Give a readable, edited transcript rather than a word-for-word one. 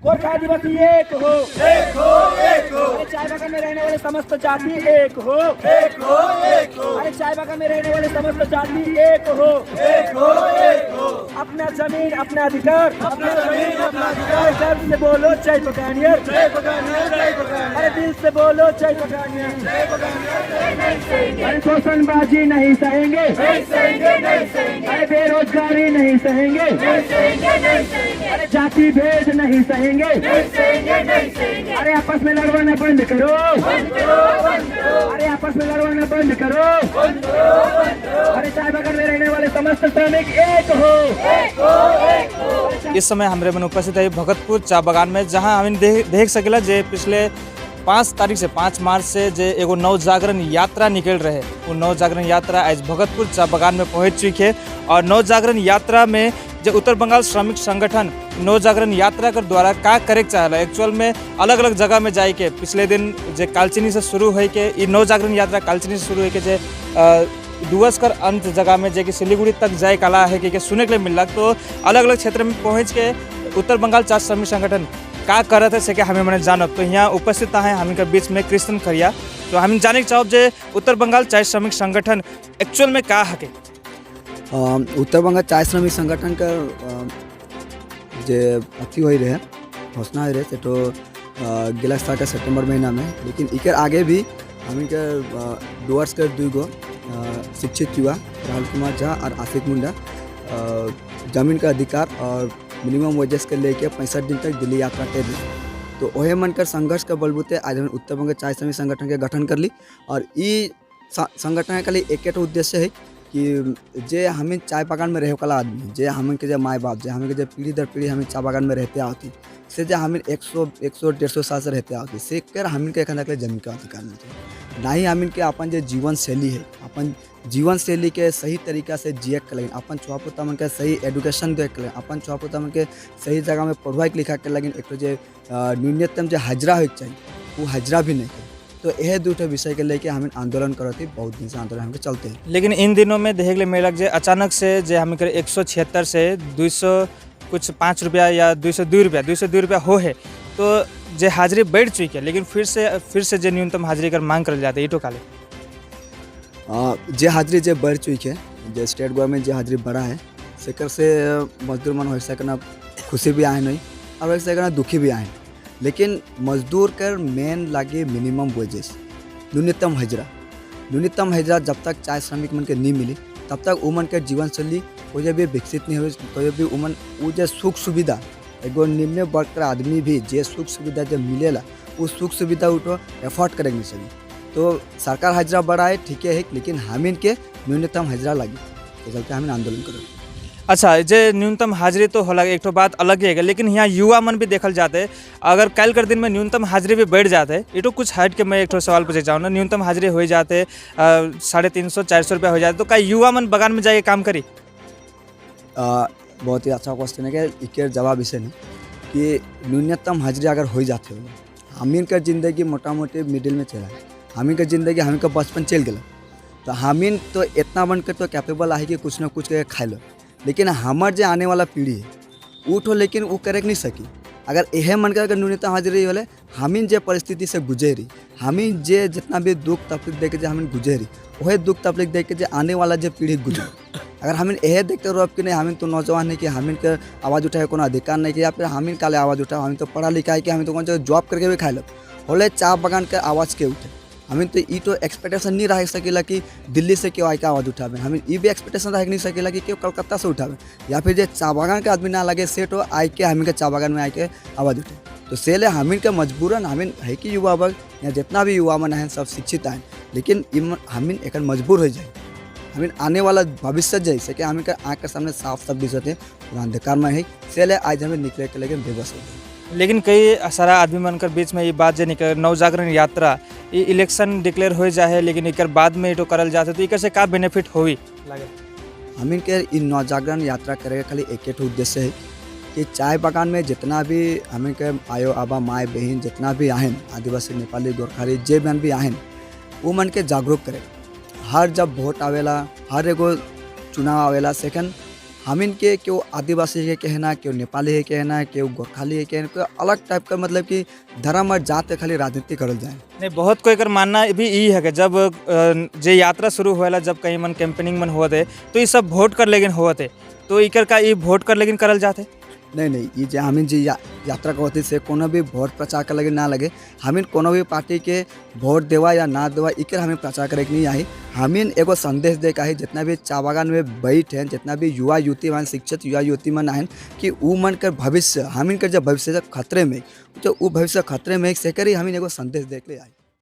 गोरखा आदिवासी एक हो, एक हो, एक हो, अरे चाय बागान में रहने वाले समस्त जाति एक हो, एक हो, एक हो, अरे चाय बागान में रहने वाले समस्त जाति एक हो, एक हो, एक हो, अपना जमीन अपना अधिकार, अपना जमीन अपना अधिकार, अरे गर्व से बोलो जय पकानियर, जय पकानिया, जय पकानिया, अरे दिल से बोलो जय पकानियर, जय पकानिया, जय अरे शोषणबाजी नहीं सहेंगे, नहीं सहेंगे, नहीं सहेंगे, अरे बेरोजगारी नहीं सहेंगे, नहीं सहेंगे, नहीं सहेंगे, अरे जाति भेद नहीं सहेंगे, नहीं सहेंगे, नहीं सहेंगे, अरे आपस में लड़वाना बंद करो, बंद करो, बंद करो, अरे आपस में लड़वाना बंद करो, बंद करो, बंद करो, अरे चाय बागान में रहने वाले समस्त श्रमिक एक हो, एक हो, एक हो। इस समय हमारे मन उपस्थित है भगतपुर चा बागान में, जहां हम देख सकेला जे पिछले 5 तारीख से 5 मार्च से जे एगो नव जागरण यात्रा निकल रहे, वो नव जागरण यात्रा आज भगतपुर चा बागान में पहुंच चुकी है। और नव जागरण यात्रा में जो उत्तर बंगाल श्रमिक संगठन नव जागरण यात्रा कर द्वारा का करे चाहला, एक्चुअल में अलग अलग जगह में जाए के पिछले दिन जे कालचिनी से शुरू है के ये नव जागरण यात्रा कालचिनी से शुरू है के जे डुअर्स कर अंत जगह में जे कि सिलीगुड़ी तक जाए कला है कि सुने के लिए मिल रहा, तो अलग अलग क्षेत्र में पहुँच के उत्तर बंगाल चार श्रमिक संगठन का करत है से कि हमें मैंने जानब। तो यहाँ उपस्थित है हम के बीच में कृष्ण खरिया, तो हम जाने चाहब जे उत्तर बंगाल चाय श्रमिक संगठन एक्चुअल में का हके। उत्तर बंगाल चाय श्रमिक संगठन का जे अथी हो रहे घोषणा हो रहे से तो गेला साल का सितंबर महीना में, लेकिन इकर आगे भी हम डुअर्स कर 2 गो शिक्षित युवा राहुल कुमार झा और आशिक मुंडा जमीन का अधिकार और मिनिमम वेजेस के लेके 65 दिन तक दिल्ली यात्रा कर ली। तो वही मन कर संघर्ष का बलबूते आज हम उत्तर बंगाल चाय श्रमिक संगठन के गठन कर ली। और ये संगठन का एक उद्देश्य है कि जे हमें चाय बागान में रहे वाला आदमी, जे हमें के जे माए बाप, जे हमें के जे पीढ़ी दर पीढ़ी हमें चाय बागान में रहते आती से जे हमें 100-150 साल से रहते आती से कर हमें के कहना के जमीन का अधिकार मिलते ना ही हमें के अपन जो जीवन शैली है, अपन जीवन शैली के सही तरीका से जिए के लगिन, अपन छुआपुता मन के सही एडुकेशन दे के लगिन, अपन छुआपुता मन के सही जगह में पढ़वाई लिखा के लगिन, एक जो न्यूनतम जो हाजरा हो चाहिए वो हाजरा भी नहीं है। तो यह 2 विषय के लेके हम आंदोलन करते, बहुत दिन से आंदोलन हम चलते हैं। लेकिन इन दिनों में देखे के मिलक जे अचानक से जे हम 176 से 200 कुछ 5 रुपया या 202 रुपया हो है, तो जे हाजिरी बढ़ चुकी है, लेकिन फिर से जे न्यूनतम हाजिरी कर मांग कर जाते है तो काले जे हाजिरी जे बढ़ चुकी है, जे स्टेट गवर्नमेंट जे हाजिरी बढ़ा है सेकर से मजदूर मन हो सकना खुशी भी आए नहीं और वैसे सकना दुखी भी आए, लेकिन मजदूर कर मेन लागे मिनिमम वेजेस न्यूनतम हाजरा जब तक चाय श्रमिक मन के नहीं मिली तब तक उमन के जीवन शैली कोई भी विकसित नहीं हुई, कोई भी उमन वो जो सुख सुविधा एगो निम्न वर्ग का आदमी भी जे सुख सुविधा जब मिलेला वो सुख सुविधा उठो एफोर्ड करेंगे नहीं सके। तो सरकार हाजरा बढ़ाए ठीक है, लेकिन हमीन के न्यूनतम हाजरा लगी तो चलते हमें आंदोलन करें। अच्छा, जे न्यूनतम हाजिरी तो होला एक तो बात अलग ही है, लेकिन यहाँ युवा मन भी देखल जाते, अगर कल कर दिन में न्यूनतम हाजिरी भी बढ़ जाते, ये तो कुछ हट के मैं एक सवाल पूछे चाहूँ ना, न्यूनतम हाजिरी हो जाते 350-400 रुपया हो जाते, तो क्या युवा मन बगान में जाके काम करी? बहुत ही अच्छा क्वेश्चन है कि एक जवाब इसे नहीं कि न्यूनतम हाजिरी अगर हो जाते हो, हमीन का ज़िंदगी मोटा मोटी मिडिल में चला है, हमीन का ज़िंदगी हमीन का बचपन चल गया, तो हमीन तो इतना बनकर तो कैपेबल है कि कुछ ना कुछ करके खा लो, लेकिन हमार जो आने वाला पीढ़ी है वो तो लेकिन वो करे नहीं सकी। अगर यह मन कर न्यूनतम हाजिरी होले हमीन जे परिस्थिति से गुजरी, हमीन जे जितना भी दुख तकलीफ देख के हमीन गुजरी, वही दुख तकलीफ देख के आने वाला जो पीढ़ी गुजरी, अगर हमीन यह देखते रहो कि नहीं हमीन तो नौजवान है कि हमीन के आवाज़ उठाए को अधिकार नहीं कि, या फिर हमीन काले आवाज़ उठाओ, हमीन तो पढ़ा लिखा है कि हमीन तो कौन जॉब करके भी खाए लो होले चाय बागान के आवाज़ के उठे, हमें तो ये तो एक्सपेक्टेशन नहीं रह सकेला कि दिल्ली से क्यों आके आवाज़ उठावे, हमें ये भी एक्सपेक्टेशन रह नहीं सकेला कि क्यों कलकत्ता से उठावे, या फिर जो चाय बागान के आदमी ना लगे से तो आई के हमें के चाय बागान में आके आवाज़ उठे। तो से ले हमीन के मजबूरन हमीन है कि युवा वर्ग या जितना भी युवा मन है सब शिक्षित हैं, लेकिन हमीन एक मजबूर हो जाए, हमीन आने वाला भविष्य जैसे कि हमीन के आँख के सामने साफ साफ दिखते हैं पूरा अंधकार में है, से ले आज हमें निकले के लेकिन बेबस हो। लेकिन कई सारा आदमी मन कर बीच में ये बात जो निकल नव जागरण यात्रा ये इलेक्शन डिक्लेयर हो जाए, लेकिन एक बाद में तो करल जाते, तो एक से का बेनिफिट होई लगे? हमीन के इन नव जागरण यात्रा करे खाली एक उद्देश्य है कि चाय बागान में जितना भी हमें के आयो आबा माए बहन जितना भी आहन आदिवासी नेपाली गोरखारी जे मन भी आहन वो मन के जागरूक करे। हर जब वोट आवेला, हर एगो चुनाव आवेला, सेकंड हमीन के क्यों आदिवासी है कहना, क्यों नेपाली है कहना, क्यों गोरखाली है कहना, कोई अलग टाइप का मतलब कि धर्म और जात के खाली राजनीति करल जाए। नहीं, बहुत कोई कर मानना भी यही है कि जब जे यात्रा शुरू हुआ जब कहीं मन कैंपेनिंग मन हुआ थे तो ये सब वोट कर लेकिन हुआ थे, तो इकर का ये वोट कर लेकिन करल जाते। नहीं, ये जो हमीन जी यात्रा करती से कोनो भी वोट प्रचार कर लगे ना लगे, हमीन कोनो भी पार्टी के वोट देवा या ना देवा इकर हमें प्रचार करे के नहीं आई। हमीन एगो संदेश दे का है जितना भी चा बागान में बैठ हैं, जितना भी युवा युवती मन, शिक्षित युवा युवती मन आए कि वो मन कर भविष्य, हमीन कर जब भविष्य खतरे में, तो वो भविष्य खतरे में से करी हमीन एगो संदेश दे के आई।